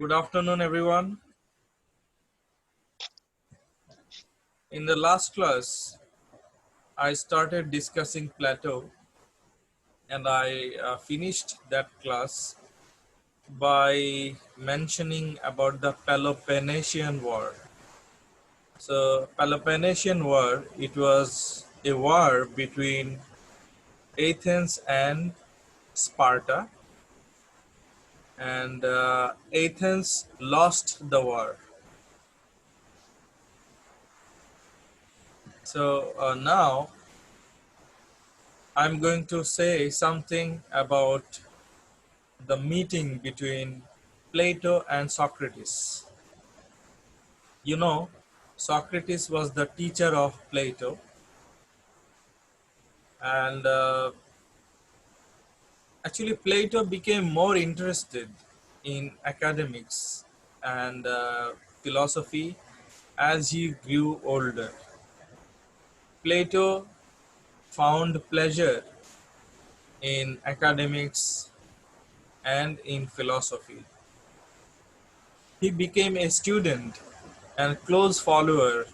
Good afternoon, everyone. In the last class, I started discussing Plato and I finished that class by mentioning about the Peloponnesian War. So, Peloponnesian War, it was a war between Athens and Sparta, and Athens lost the war. So, now I'm going to say something about the meeting between Plato and Socrates. You know, Socrates was the teacher of Plato, and actually, Plato became more interested in academics and philosophy as he grew older. Plato found pleasure in academics and in philosophy. He became a student and close follower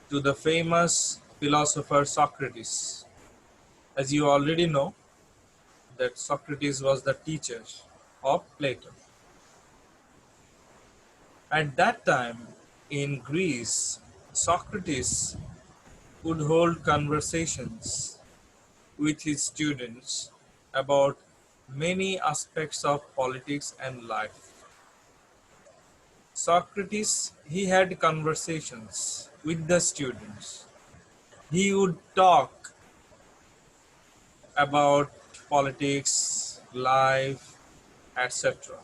to the famous philosopher Socrates. As you already know, that Socrates was the teacher of Plato. At that time in Greece, Socrates would hold conversations with his students about many aspects of politics and life. Socrates, he had conversations with the students. He would talk about politics, life, etc.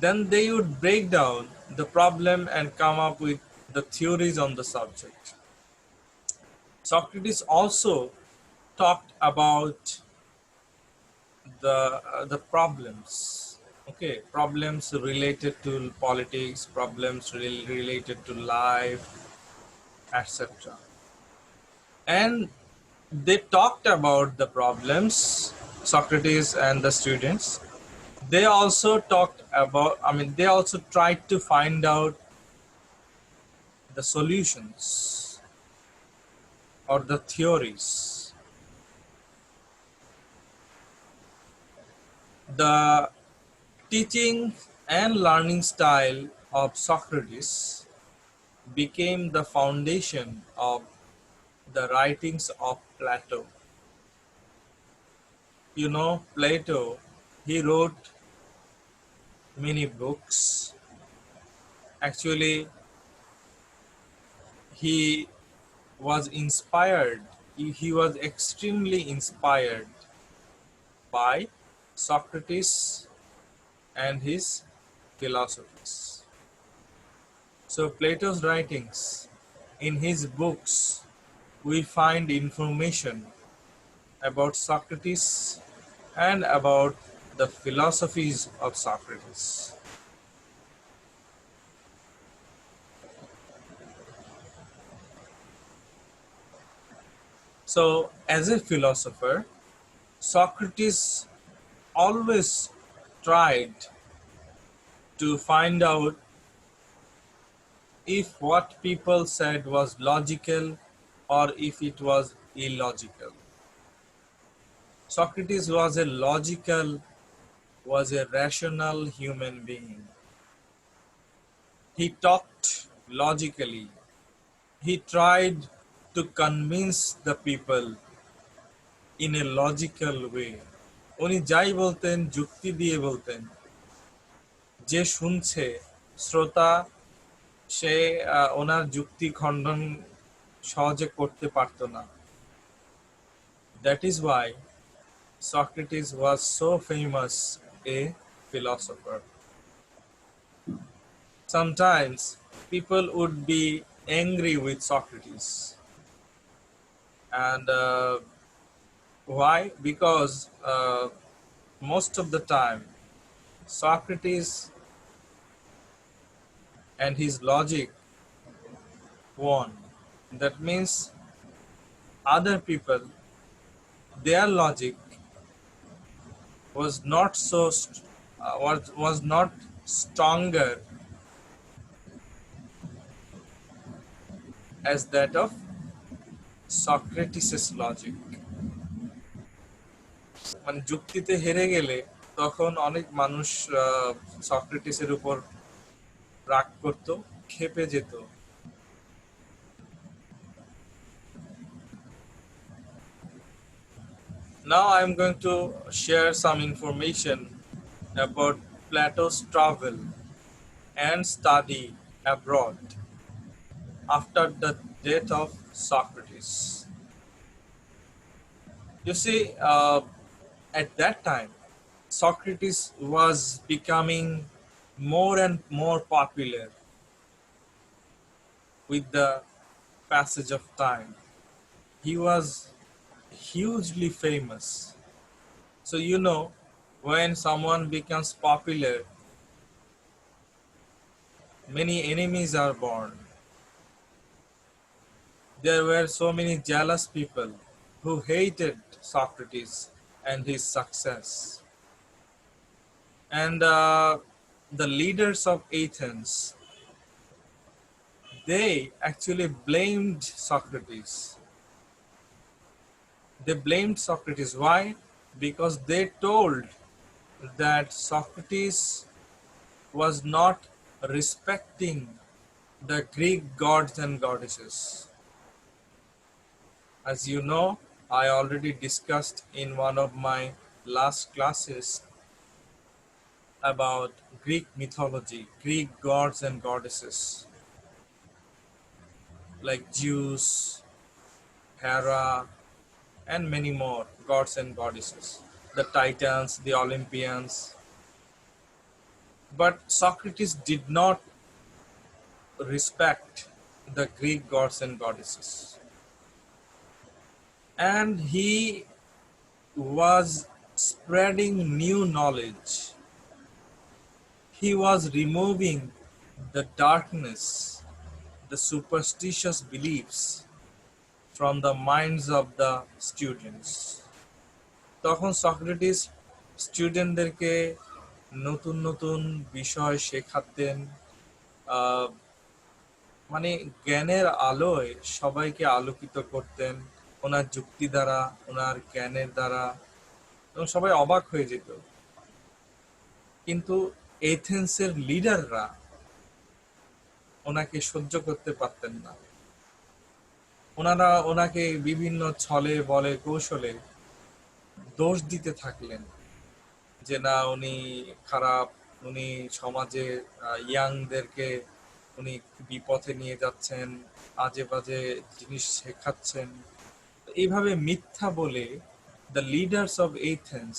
Then they would break down the problem and come up with the theories on the subject. Socrates also talked about the problems. Okay, problems related to politics, problems related to life, etc. And they talked about the problems, Socrates and the students. They also talked about, they also tried to find out the solutions or the theories. The teaching and learning style of Socrates became the foundation of the writings of Plato. You know, Plato, he wrote many books. Actually, he was inspired, he was extremely inspired by Socrates and his philosophies. So Plato's writings, in his books, we find information about Socrates and about the philosophies of Socrates. So as a philosopher, Socrates always tried to find out if what people said was logical or if it was illogical. Socrates was a logical, was a rational human being. He talked logically. He tried to convince the people in a logical way. উনি যাই বলতেন যুক্তি দিয়ে বলতেন, যে শুনছে শ্রোতা সে ওনার যুক্তি খণ্ডন সহজে করতে পারতো না. That is why Socrates was so famous a philosopher. Sometimes people would be angry with Socrates, and why? Because most of the time Socrates and his logic won. That means other people, their logic was not was not stronger as that of Socrates' logic. মানে যুক্তিতে হেরে গেলে তখন অনেক মানুষ সক্রেটিসের উপর রাগ করত, ক্ষেপে যেত। Now I am going to share some information about Plato's travel and study abroad after the death of Socrates. You see, at that time, Socrates was becoming more and more popular with the passage of time. He was hugely famous. So, when someone becomes popular, many enemies are born. There were so many jealous people who hated Socrates and his success. And the leaders of Athens, they actually blamed Socrates. They blamed Socrates. Why? Because they told that Socrates was not respecting the Greek gods and goddesses. As you know, I already discussed in one of my last classes about Greek mythology, Greek gods and goddesses like Zeus, Hera, and many more gods and goddesses, the Titans, the Olympians. But Socrates did not respect the Greek gods and goddesses. And he was spreading new knowledge. He was removing the darkness, the superstitious beliefs from the minds of the students. তখন Socrates স্টুডেন্টদেরকে নতুন নতুন বিষয় শেখাতেন, মানে জ্ঞানের আলোয় সবাইকে আলোকিত করতেন ওনার যুক্তি দ্বারা, ওনার জ্ঞানের দ্বারা, এবং সবাই অবাক হয়ে যেত। কিন্তু এথেন্সের লিডাররা ওনাকে সহ্য করতে পারতেন না। ওনারা ওনাকে বিভিন্ন ছলে বলে কৌশলে দোষ দিতে থাকলেন যে না, উনি খারাপ, উনি সমাজে ইয়াংদেরকে উনি বিপথে নিয়ে যাচ্ছেন, আজে বাজে জিনিস শেখাচ্ছেন। এইভাবে মিথ্যা বলে the leaders of Athens,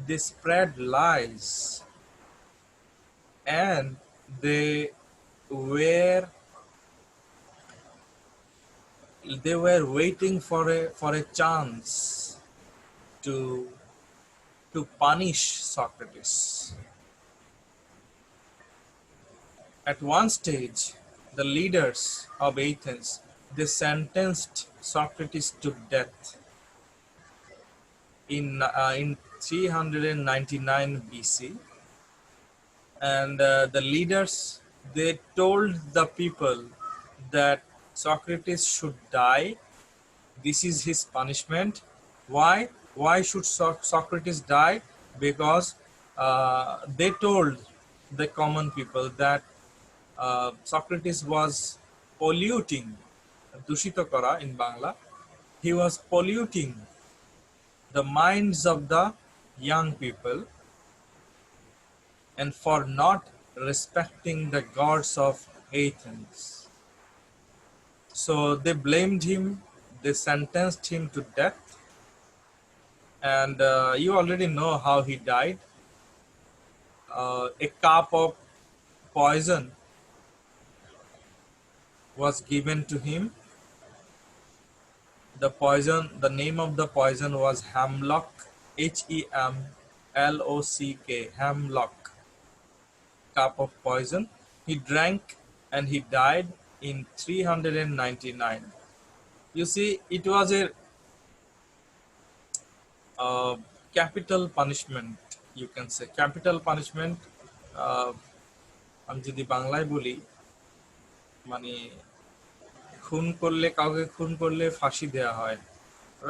they spread lies and were they were waiting for a chance to punish Socrates. At one stage, the leaders of Athens, they sentenced Socrates to death in 399 BC, and the leaders, they told the people that Socrates should die. This is his punishment. Why should Socrates die? Because they told the common people that Socrates was polluting, dushito kora in Bangla, he was polluting the minds of the young people and for not respecting the gods of Athens. So they blamed him, they sentenced him to death, and you already know how he died. A cup of poison was given to him. The name of the poison was hemlock, Hemlock, hemlock, cup of poison. He drank and he died in 399. You see, it was a capital punishment you can say capital punishment, আমি যদি বাংলায় বলি মানে খুন করলে, কাউকে খুন করলে ফাঁসি দেয়া হয়,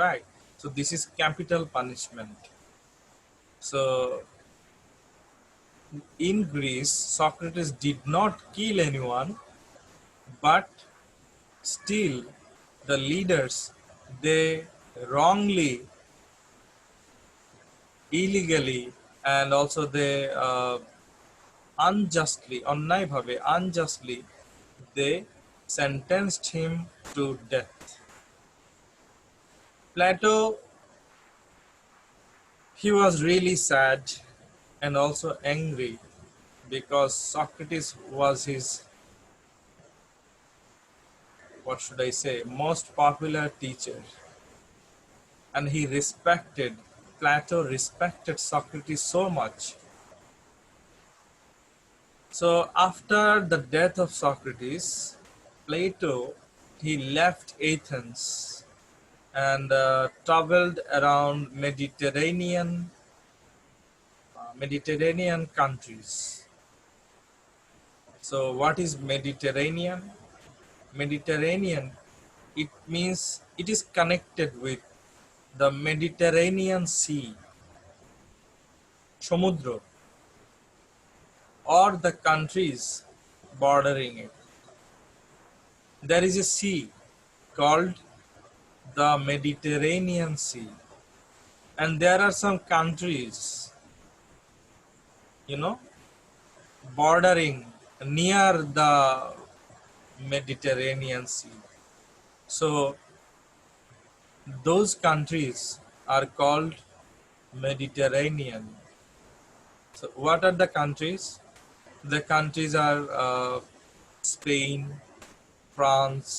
right? So this is capital punishment. So in Greece, Socrates did not kill anyone, but still the leaders, they wrongly, illegally, and also they unjustly, অন্যায় ভাবে, unjustly, they sentenced him to death. Plato, he was really sad and also angry because Socrates was his, what should I say, most popular teacher. And he respected, Plato respected Socrates so much. So after the death of Socrates, Plato, he left Athens and traveled around Mediterranean countries. So what is Mediterranean? Mediterranean, it means it is connected with the Mediterranean Sea, সমুদ্র, or the countries bordering it. There is a sea called the Mediterranean Sea, and there are some countries, bordering near the Mediterranean Sea. So those countries are called Mediterranean. So what are the countries? The countries are Spain, France,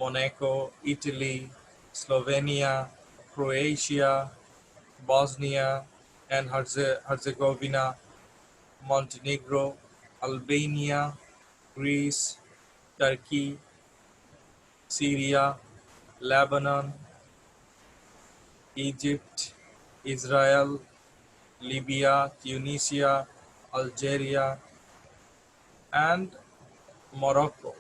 Monaco, Italy, Slovenia, Croatia, Bosnia and Herzegovina, Montenegro, Albania, Greece, Turkey, Syria, Lebanon, Egypt, Israel, Libya, Tunisia, Algeria, and Morocco.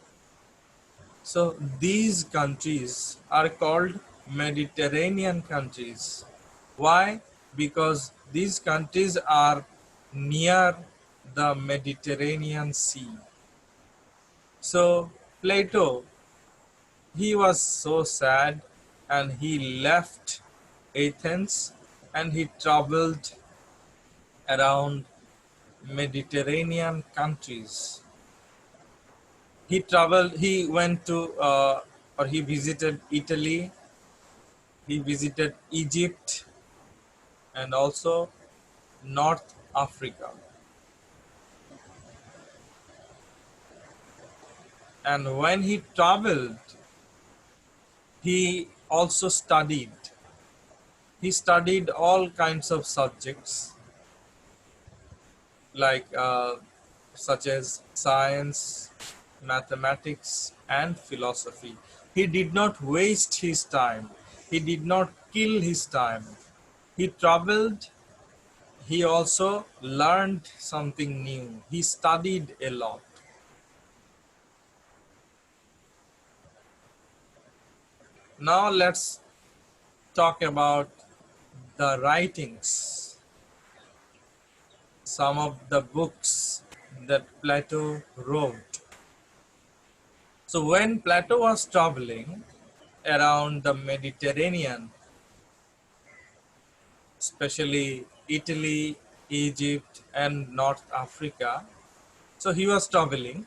So these countries are called Mediterranean countries. Why? Because these countries are near the Mediterranean Sea. So Plato, he was so sad and he left Athens and he traveled around Mediterranean countries. He went to, or he visited Italy, he visited Egypt, and also North Africa. And when he traveled, he also studied. He studied all kinds of subjects, like such as science, mathematics, and philosophy. He did not waste his time. He did not kill his time. He traveled. He also learned something new. He studied a lot. Now let's talk about the writings, some of the books that Plato wrote. So when Plato was traveling around the Mediterranean, especially Italy, Egypt, and North Africa, so he was traveling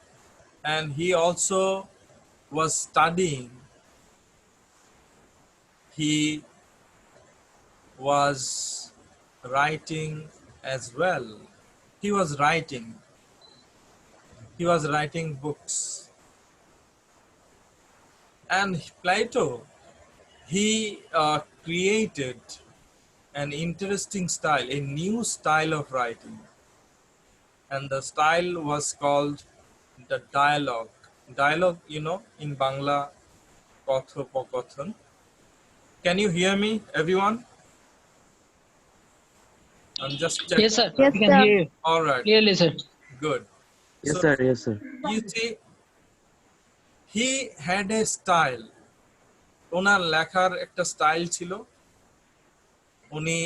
and he also was studying. He was writing as well. He was writing books. And Plato, he created an interesting style, a new style of writing. And the style was called the dialogue. Dialogue, in Bangla, কথোপকথন. Can you hear me, everyone? I'm just Yes, checking. sir. Yes, We can sir. hear you All right, clearly, sir. good. Yes, So sir. Yes, sir. you see, he had a style. ওনার লেখার একটা style ছিল, উনি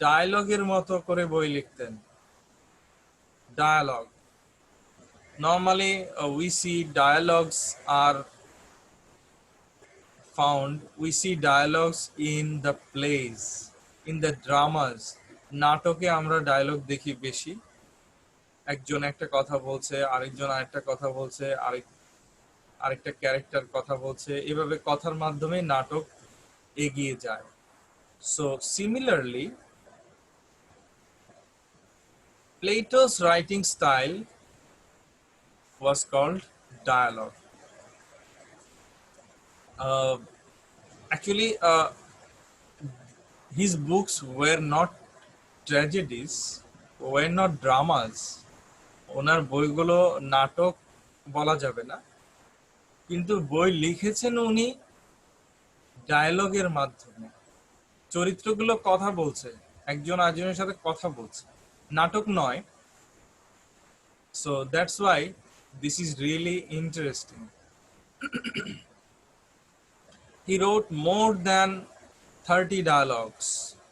ডায়লগের মতো করে বই লিখতেন। Dialogue. Normally, we see dialogues are found, we see dialogues in the plays, in the dramas. নাটকে আমরা ডায়লগ দেখি বেশি, একজন একটা কথা বলছে, আরেকজন আরেকটা কথা বলছে, আরেকটা ক্যারেক্টার কথা বলছে, এভাবে কথার মাধ্যমে নাটক এগিয়ে যায়। So similarly, Plato's writing style was called dialogue. Uh, actually, his books were not tragedies, were not dramas. ওনার বইগুলো নাটক বলা যাবে না, কিন্তু বই লিখেছেন উনি ডায়লগের মাধ্যমে। চরিত্রগুলো কথা বলছে, একজন আরেকজনের সাথে কথা বলছে, নাটক নয়। So that's why this is really interesting. He wrote more than 30 dialogues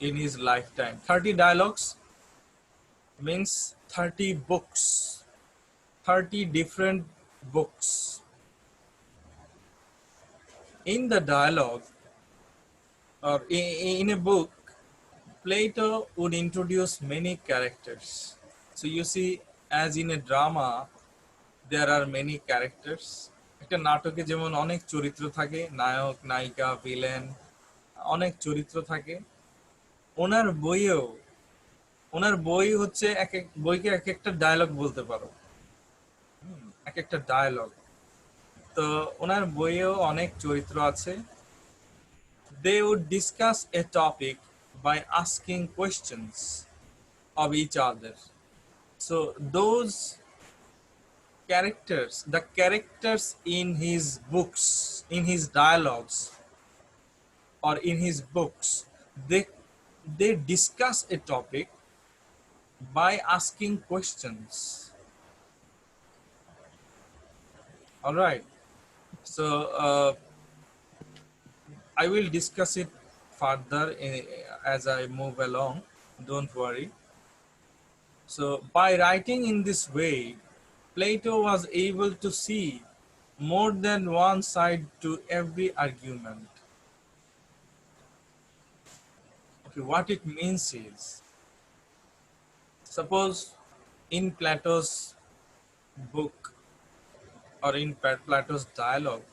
in his lifetime. 30 dialogues means 30 books, 30 different books. In the dialogue, or in a book, Plato would introduce many characters. So you see, as in a drama, there are many characters. একটা নাটকে যেমন অনেক চরিত্র থাকে, নায়ক, নায়িকা, villain, অনেক চরিত্র থাকে। ওনার বইয়েও, ওনার বই হচ্ছে এক এক বইকে এক একটা ডায়লগ বলতে পারো, এক একটা ডায়লগ। তো ওনার বইয়েও অনেক চরিত্র আছে। They would discuss a topic by asking questions of each other. So those characters, the characters in his books, in his dialogues, or in his books, they discuss a topic by asking questions. All right. So I will discuss it further as I move along. Don't worry. So by writing in this way, Plato was able to see more than one side to every argument. Okay, what it means is, suppose in Plato's book or in Plato's dialogue,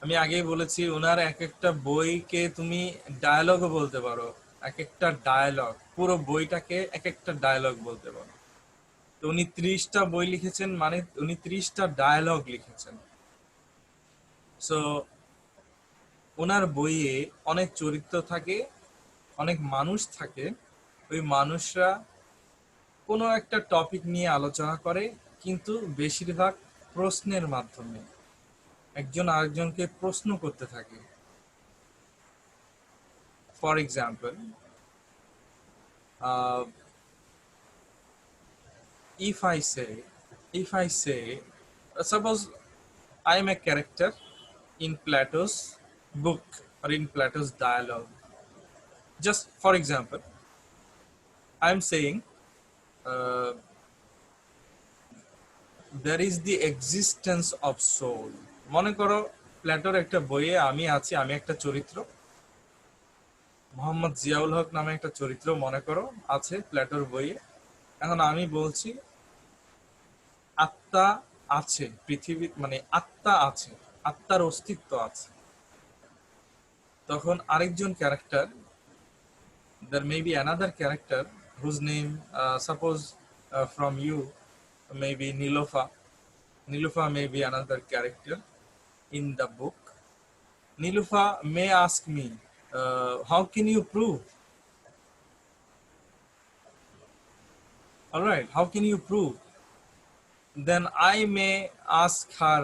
আমি আগেই বলেছি ওনার এক একটা বইকে তুমি ডায়ালগও বলতে পারো, এক একটা ডায়ালগ, পুরো বইটাকে এক একটা ডায়ালগ বলতে পারো। তো উনি 30টা বই লিখেছেন, মানে উনি 30টা ডায়ালগ লিখেছেন। সো ওনার বইয়ে অনেক চরিত্র থাকে, অনেক মানুষ থাকে। ওই মানুষরা কোনো একটা টপিক নিয়ে আলোচনা করে, কিন্তু বেশিরভাগ প্রশ্নের মাধ্যমে, একজন আরেকজনকে প্রশ্ন করতে থাকে। For example, if I say, suppose I am a character in Plato's book or in Plato's dialogue. Just for example, I am saying there is the existence of soul. মনে করো প্ল্যাটোর একটা বইয়ে আমি আছি, আমি একটা চরিত্র, মোহাম্মদ জিয়াউল হক নামে একটা চরিত্র মনে করো আছে প্ল্যাটোর বইয়ে। এখন আমি বলছি আত্মা আছে পৃথিবী, মানে আত্মা আছে, আত্মার অস্তিত্ব আছে। তখন আরেকজন character, there may be another character whose name, suppose from you, maybe Nilofa. Nilofa may be another character in the book. Nilofa may ask me, how can you prove? All right, how can you prove? Then I may ask her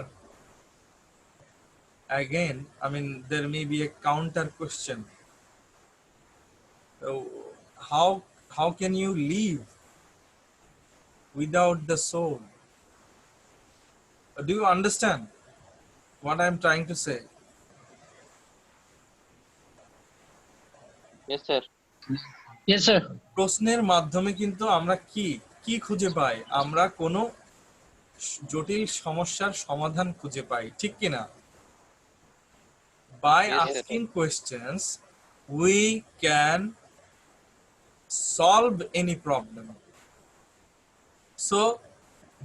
again. I mean, there may be a counter question. So how can you live without the soul? Do you understand what I'm trying to say? Yes, sir. Yes, sir. প্রশ্নের মাধ্যমে কিন্তু আমরা কি কি খুঁজে পাই? আমরা কোনো জটিল সমস্যার সমাধান খুঁজে পাই, ঠিক কি না? By Yes, sir. asking questions, we can solve any problem. So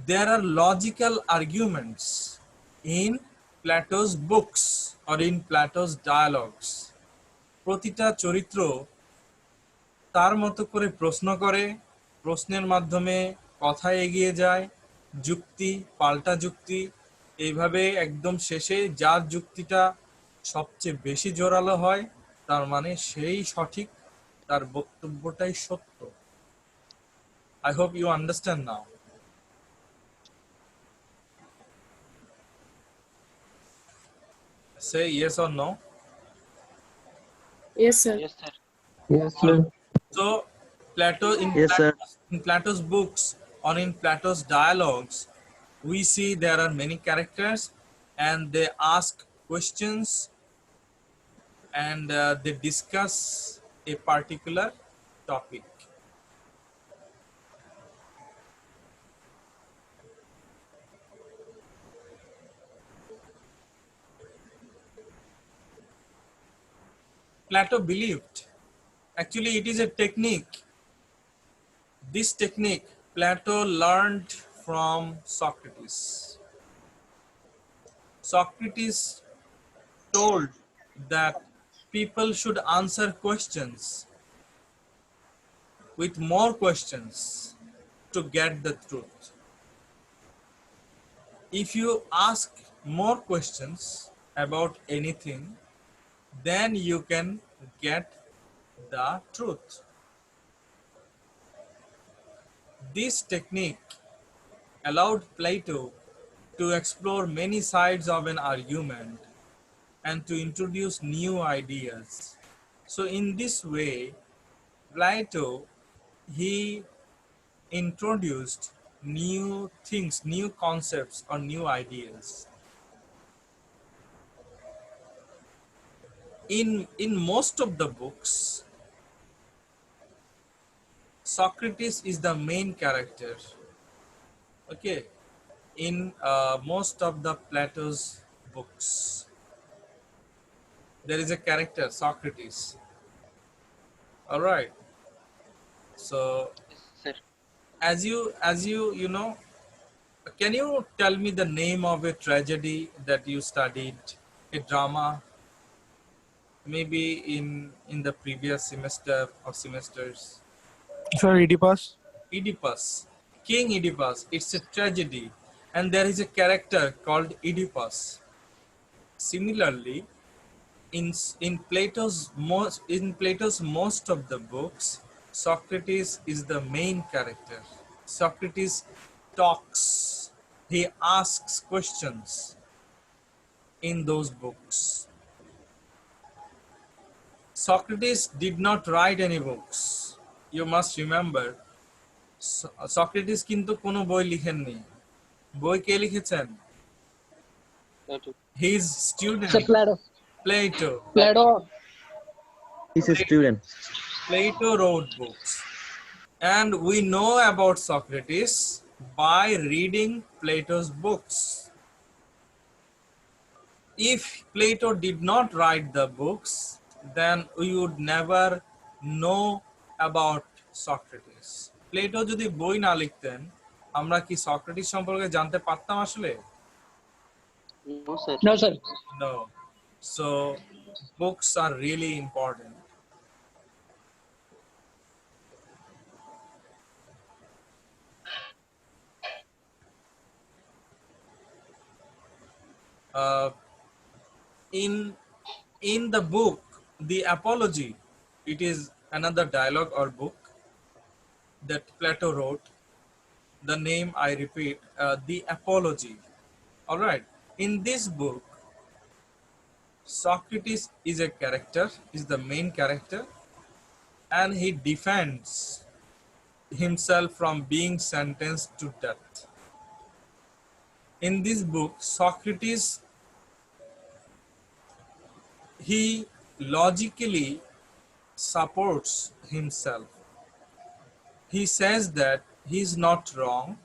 there are logical arguments in Plato's books or in Plato's dialogues. প্রতিটা চরিত্র তার মতো করে প্রশ্ন করে, প্রশ্নের মাধ্যমে কথা এগিয়ে যায়, যুক্তি পাল্টা যুক্তি, এইভাবে একদম শেষে যার যুক্তিটা সবচেয়ে বেশি জোরালো হয় তার মানে সেই সঠিক, তার বক্তব্যটাই সত্য। I hope you understand now. Say yes or no. Yes, sir. Yes, sir. Yes, sir. So Plato Yes, sir. In Plato's books or in Plato's dialogues, we see there are many characters and they ask questions and they discuss a particular topic. Plato believed, actually it is a technique. This technique Plato learned from Socrates. Socrates told that people should answer questions with more questions to get the truth. If you ask more questions about anything, then you can get the truth. This technique allowed Plato to explore many sides of an argument and to introduce new ideas. So in this way, Plato, he introduced new things, new concepts or new ideas. In most of the books, Socrates is the main character. Okay, in most of the Plato's books, there is a character Socrates. All right. So Yes, sir. as you know, can you tell me the name of a tragedy that you studied, a drama, maybe in the previous semester or semesters? Sir, Oedipus. Oedipus, King Oedipus. It's a tragedy, and there is a character called Oedipus. Similarly, in Plato's most of the books, Socrates is the main character. Socrates talks. He asks questions in those books. Socrates did not write any books. You must remember, Socrates কিন্তু কোনো বই লিখেননি। বই কে লিখেছেন? Plato. His Sir, student Plato. Plato. Plato. He's a student. Plato wrote books. And we know about Socrates by reading Plato's books. If Plato did not write the books, then we would never know about Socrates. Plato যদি বই না লিখতেন, আমরা কি Socrates সম্পর্কে জানতে পারতাম আসলে? No, sir. No, sir. No. So books are really important. Uh, in the book The Apology, it is another dialogue or book that Plato wrote. The name, I repeat, The Apology. All right. In this book, Socrates is a character, is the main character, and he defends himself from being sentenced to death. In this book, Socrates, he logically supports himself. He says that he is not wrong,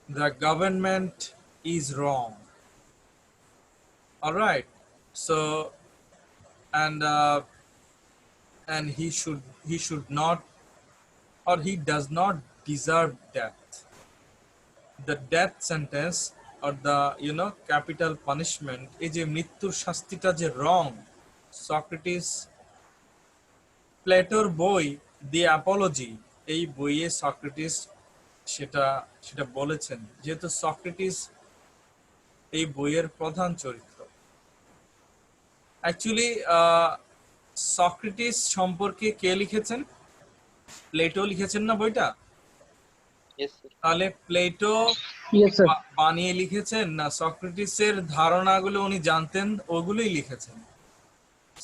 the government is wrong. All right. So, and he should not, or he does not deserve death. The death sentence or the capital punishment এই যে মৃত্যুর শাস্তিটা যে wrong, Socrates প্লেটোর বই দি Apology, এই বইয়ে Socrates সেটা সেটা বলেছেন, যেহেতু সক্রেটিস এই বইয়ের প্রধান চরিত্র। অ্যাকচুয়ালি সক্রেটিস সম্পর্কে কে লিখেছেন? প্লেটো লিখেছেন না বইটা? Yes, sir. তাহলে প্লেটো Yes, sir. বানিয়ে লিখেছেন না সক্রেটিসের ধারণাগুলো উনি জানতেন ওগুলোই লিখেছেন?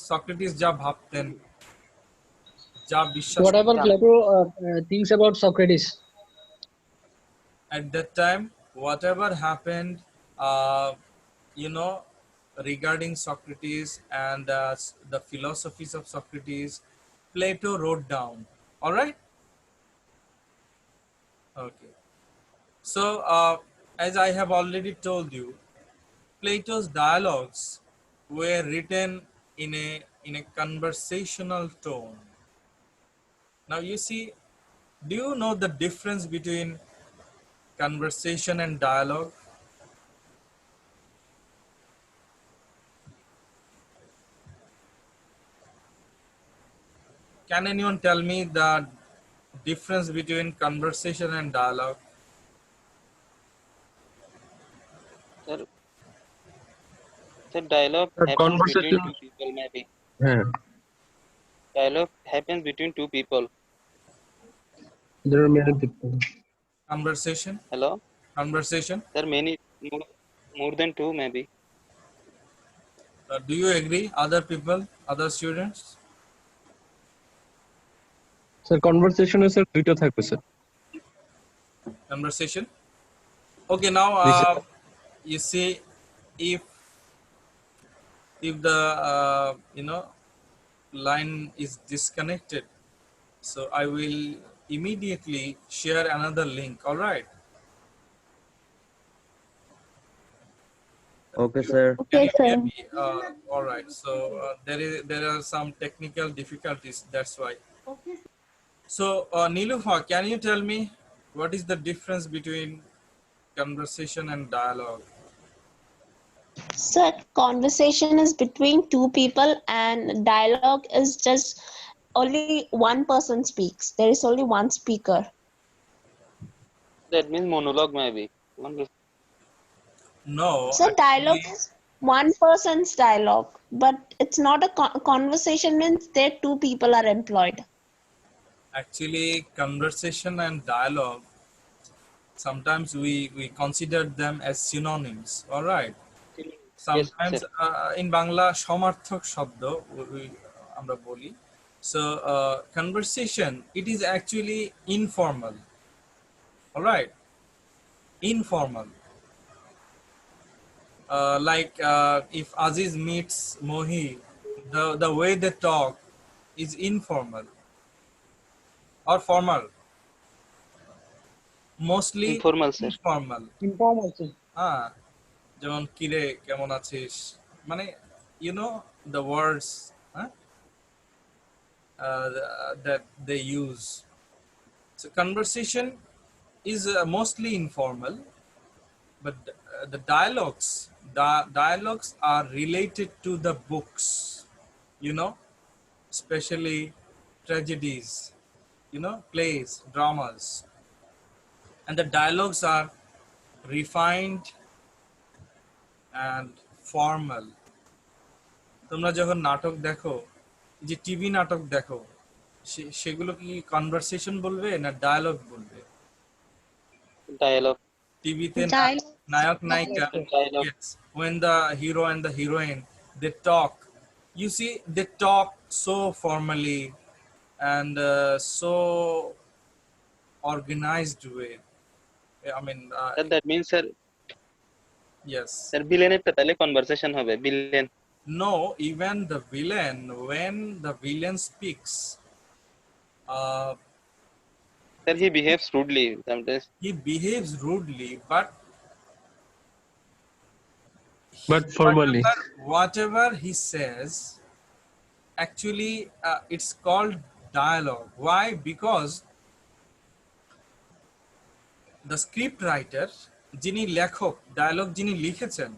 সক্রেটিস যা ভাবতেন, যা বিশ্বাস Whatever Plato thinks about Socrates. at that time, whatever happened, uh, regarding Socrates and the philosophies of Socrates, Plato wrote down. All right. Okay. So, as I have already told you, Plato's dialogues were written in a conversational tone. Now you see, do you know the difference between conversation and dialogue? Can anyone tell me the difference between conversation and dialogue? Sir, dialogue Sir, happens conversation- between two people, maybe. Yeah. Dialogue happens between two people. There are many people. Conversation? Hello? Conversation? There are many, more than two, maybe. Do you agree? Other people, other students? Sir, conversation is sir দুইটা থাকবে sir. Conversation? Okay, now Yes, sir. you see, if the line is disconnected, so I will immediately share another link. All right. Okay, sir. Can you hear me? All right. So there are some technical difficulties. That's why. So Nilufa, can you tell me what is the difference between conversation and dialogue? Sir, conversation is between two people and dialogue is just only one person speaks. There is only one speaker. That means monologue, maybe. No. So dialogue actually- is one person's dialogue, but it's not a conversation means there two people are employed. Actually, conversation and dialogue, sometimes we consider them as synonyms. All right. Sometimes sir. in Bangla সমার্থক শব্দ আমরা বলি. So conversation, it is actually informal. All right. Informal. Like if Aziz meets Mohi, the way they talk is informal or formal. Mostly Informal, sir. informal. Informal, sir. যেমন কিরে কেমন আছিস, মানে the words that they use. So conversation is mostly informal, but the dialogues are related to the books, especially tragedies, plays, dramas, and the dialogues are refined and formal. তোমরা যখন নাটক দেখো, যে টিভি নাটক দেখো, সেগুলো কি কনভারসেশন বলবে না ডায়ালগ বলবে? Dialogue. টিভিতে Dialogue. নায়ক নায়িকা, Dialogue. yes, when the hero and the heroine, they talk, you see, they talk so formally and so organized way. I mean, Sir, that means sir, yes. villain এর তাহলে conversation হবে villain. No, even the villain, when the villain speaks, Sir, he behaves rudely sometimes. he behaves rudely, but But formally, whatever he says, actually, it's called dialogue. Why? Because the script writer, যিনি লেখক, dialogue যিনি লিখেছেন,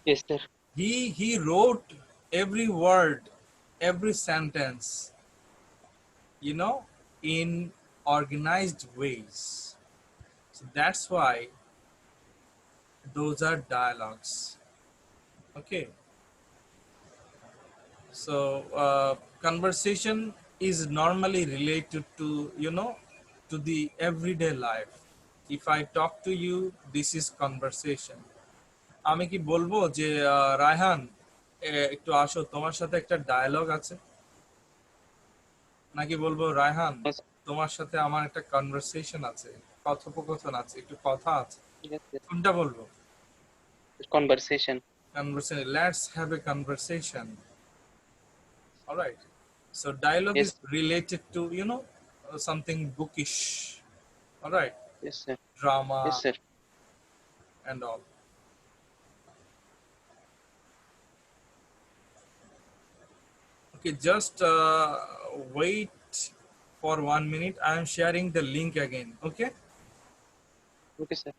Yes, sir. he wrote every word, every sentence, you know, in organized ways. So that's why those are dialogues. Okay. So conversation is normally related to, you know, to the everyday life. If I talk to you, this is conversation. আমি কি বলবো যে রায়হান একটু আসো, তোমার সাথে একটা dialogue আছে, নাকি বলবো রায়হান তোমার সাথে আমার একটা কনভারসেশন আছে, কথোপকথন আছে, একটু কথা আছে, Yes, yes. কোনটা বলবো? Conversation. Conversation. Let's have a conversation. All right. So dialogue Yes. is related to, you know, something bookish. All right. Yes, sir. Drama Yes, sir. and all. Okay, just wait for 1 minute. I am sharing the link again. Okay. Okay, sir.